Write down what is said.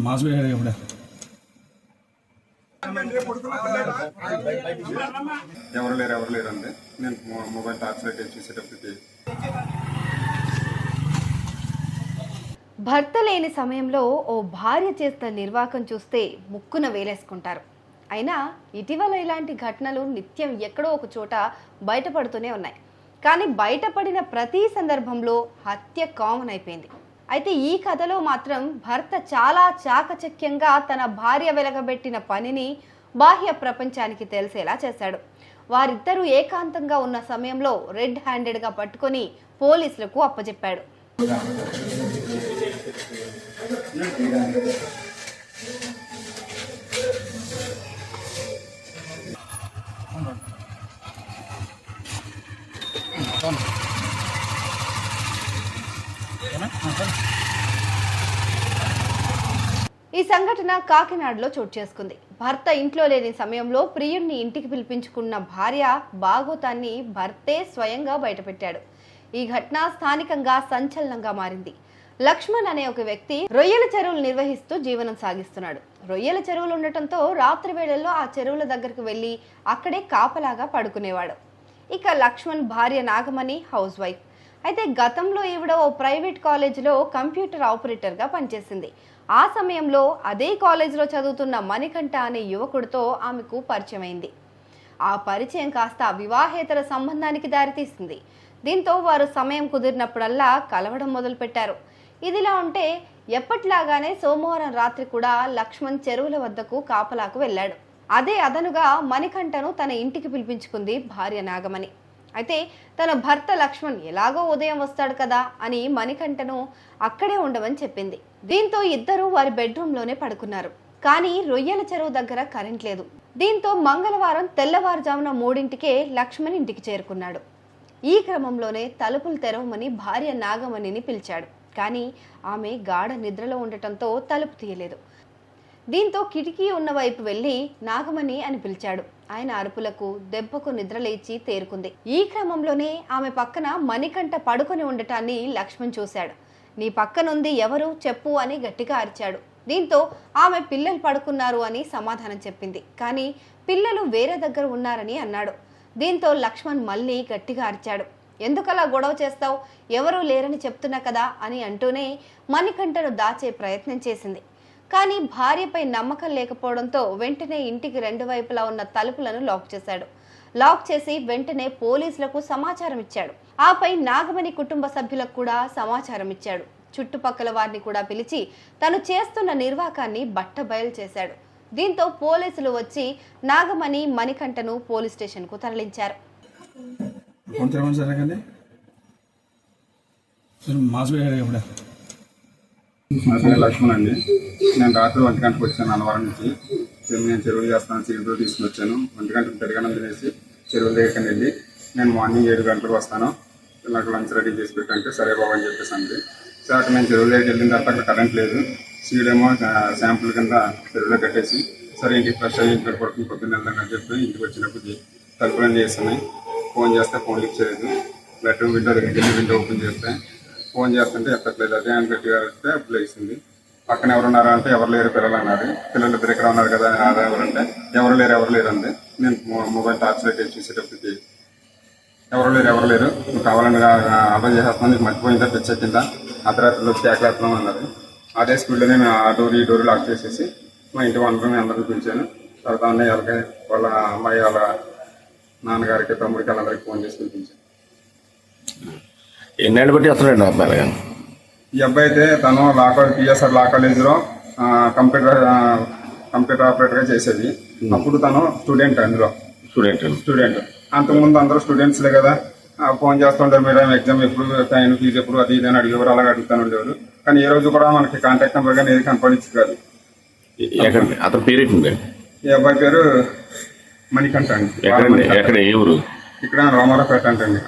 Mass ఎప్పుడు ఎవరు లేరు అండి. నేను మొబైల్ టార్చ్ లైట్ చూసేటప్పటికి భర్త లేని సమయంలో ఓ భార్య చేస్తున్న నిర్వాకం చూస్తే ముక్కున వేలేసుకుంటారు. అయినా ఇటీవల ఇలాంటి ఘటనలు నిత్యం ఎక్కడో ఒక చోట బయటపడుతూనే ఉన్నాయి. కానీ బయటపడిన ప్రతి సందర్భంలో హత్య కామన్ అయిపోయింది. అయితే ఈ కథలో మాత్రం భర్త చాలా చాకచక్యంగా తన భార్య వెలగబెట్టిన పనిని బాహ్య ప్రపంచానికి తెలిసేలా చేశాడు. వారిద్దరూ ఏకాంతంగా ఉన్న సమయంలో రెడ్ హ్యాండెడ్గా పట్టుకొని పోలీసులకు అప్పచెప్పాడు. ఈ సంఘటన కాకినాడలో చోటు చేసుకుంది. భర్త ఇంట్లో లేని సమయంలో ప్రియుణ్ణి ఇంటికి పిలిపించుకున్న భార్య బాగోతాన్ని భర్తే స్వయంగా బయటపెట్టాడు. ఈ ఘటన స్థానికంగా సంచలనంగా మారింది. లక్ష్మణ్ అనే ఒక వ్యక్తి రొయ్యల చెరువులు నిర్వహిస్తూ జీవనం సాగిస్తున్నాడు. రొయ్యల చెరువులు ఉండటంతో రాత్రి వేళల్లో ఆ చెరువుల దగ్గరకు వెళ్లి అక్కడే కాపలాగా పడుకునేవాడు. ఇక లక్ష్మణ్ భార్య నాగమణి హౌస్ వైఫ్. అయితే గతంలో ఈవిడ ఓ ప్రైవేట్ కాలేజీలో కంప్యూటర్ ఆపరేటర్గా పనిచేసింది. ఆ సమయంలో అదే కాలేజీలో చదువుతున్న మణికంఠ అనే యువకుడితో ఆమెకు పరిచయమైంది. ఆ పరిచయం కాస్త వివాహేతర సంబంధానికి దారితీసింది. దీంతో వారు సమయం కుదిరినప్పుడల్లా కలవడం మొదలుపెట్టారు. ఇదిలా ఉంటే ఎప్పటిలాగానే సోమవారం రాత్రి కూడా లక్ష్మణ్ చెరువుల వద్దకు కాపలాకు వెళ్ళాడు. అదే అదనుగా మణికంఠను తన ఇంటికి పిలిపించుకుంది భార్య నాగమణి. అయితే తన భర్త లక్ష్మణ్ ఎలాగో ఉదయం వస్తాడు కదా అని మణికంఠను అక్కడే ఉండమని చెప్పింది. దీంతో ఇద్దరూ వారి బెడ్రూమ్లోనే పడుకున్నారు. కానీ రొయ్యల చెరువు దగ్గర కరెంట్ లేదు. దీంతో మంగళవారం తెల్లవారుజామున 3ంటికే లక్ష్మణ్ ఇంటికి చేరుకున్నాడు. ఈ క్రమంలోనే తలుపులు తెరవమని భార్య నాగమణిని పిలిచాడు. కానీ ఆమె గాఢ నిద్రలో ఉండటంతో తలుపు తీయలేదు. దీంతో కిటికీ ఉన్న వైపు వెళ్లి నాగమణి అని పిలిచాడు. ఆయన అరుపులకు దెబ్బకు నిద్రలేచి తేరుకుంది. ఈ క్రమంలోనే ఆమె పక్కన మణికంఠ పడుకొని ఉండటాన్ని లక్ష్మణ్ చూశాడు. నీ పక్కనుంది ఎవరు చెప్పు అని గట్టిగా అరిచాడు. దీంతో ఆమె పిల్లలు పడుకున్నారు అని సమాధానం చెప్పింది. కానీ పిల్లలు వేరే దగ్గర ఉన్నారని అన్నాడు. దీంతో లక్ష్మణ్ మళ్ళీ గట్టిగా అరిచాడు. ఎందుకలా గొడవ చేస్తావు, ఎవరూ లేరని చెప్తున్నా కదా అని అంటూనే మణికంఠను దాచే ప్రయత్నం చేసింది. కానీ భార్యపై నమ్మకం లేకపోవడంతో వెంటనే ఇంటికి 2 వైపులా ఉన్న తలుపులను లాక్ చేశాడు. లాక్ చేసి వెంటనే పోలీసులకు సమాచారం ఇచ్చాడు. ఆపై నాగమణి కుటుంబ సభ్యులకు కూడా సమాచారం ఇచ్చాడు. చుట్టుపక్కల వారిని కూడా పిలిచి తను చేస్తున్న నిర్వాకాన్ని బట్టబయలు చేశాడు. దీంతో పోలీసులు వచ్చి నాగమణి మణికంఠను పోలీస్ స్టేషన్కు తరలించారు. లక్ష్మణ్ అండి. నేను రాత్రి 1 గంటకు వచ్చాను అన్నవరం నుంచి. నేను చెరువులు చేస్తాను, చెరువులు తీసుకుని వచ్చాను. 1 గంటకు పెరగడం తినేసి చెరువుల దగ్గరికి వెళ్ళి నేను మార్నింగ్ 7 గంటలకు వస్తాను, నాకు లంచ్ రెడీ చేసి పెట్టంటే సరే బాబు అని చెప్పేసి అండి. సో అక్కడ నేను చెరువుల దగ్గరికి వెళ్ళిన తర్వాత అక్కడ కరెంట్ లేదు. సీడేమో శాంపుల్ కింద చెరువులో కట్టేసి సరే ఇంటికి ఫ్రెష్ అయ్యి ఇక్కడ పడుకుని పొద్దున్న వెళ్దాం అని చెప్పి ఇంటికి వచ్చినప్పుడు తలుపులన్నీ చేస్తున్నాయి. ఫోన్ చేస్తే ఫోన్ లిఫ్ట్ చేయలేదు. బెడ్రూమ్ విండో దగ్గరికి వెళ్ళి విండో ఓపెన్ చేస్తే ఫోన్ చేస్తుంటే ఎత్తట్లేదు. అదే అని గట్టిగా వస్తే అప్పుడు వేసింది. పక్కన ఎవరున్నారా అంటే ఎవరు లేరు పిల్లలు అన్నారు. పిల్లలు ఇద్దరు ఇక్కడ ఉన్నారు కదా అని ఎవరంటే ఎవరు లేరు అండి. నేను మొబైల్ టార్చ్ లైట్ చూసేటప్పటికి ఎవరు లేరు నువ్వు కావాలని అర్థం చేసేస్తున్నాను, నీకు మర్చిపోయిందా తెచ్చెక్కిందా అర్ధరాత్రిలో వచ్చి ఏకరాత్రం అన్నారు. అదే స్పీడ్లో నేను ఆ డోర్ ఈ డోర్ లాక్ చేసేసి మా ఇంటి వంటని అందరికీ పిలిచాను. తర్వాత అన్నయ్యలకి వాళ్ళ అమ్మాయి వాళ్ళ నాన్నగారికి తమ్ముడికి వాళ్ళందరికీ ఫోన్ చేసి పిలిపించాను. ఎన్నేళ్ళు బట్టి వస్తున్నాడు అబ్బాయి? ఈ అబ్బాయి అయితే తను పిఎస్ఆర్ లా కాలేజీలో కంప్యూటర్ ఆపరేటర్గా చేసేది. అప్పుడు తను స్టూడెంట్. అందులో స్టూడెంట్ అంతకుముందు అందరూ స్టూడెంట్స్లే కదా, ఫోన్ చేస్తుంటారు మీరు ఎగ్జామ్ ఎప్పుడు, ఫైన్ ఫీజు ఎప్పుడు, అది ఇది అని అడిగేవారు. అలాగే అడుగుతాను ఉండేవారు. కానీ ఏ రోజు కూడా మనకి కాంటాక్ట్ నెంబర్ కానీ ఏది కనపడింది కాదు. అతని పేరు? ఈ అబ్బాయి పేరు మణికంఠ అండి. ఇక్కడ రామారావుపేట అంటండి.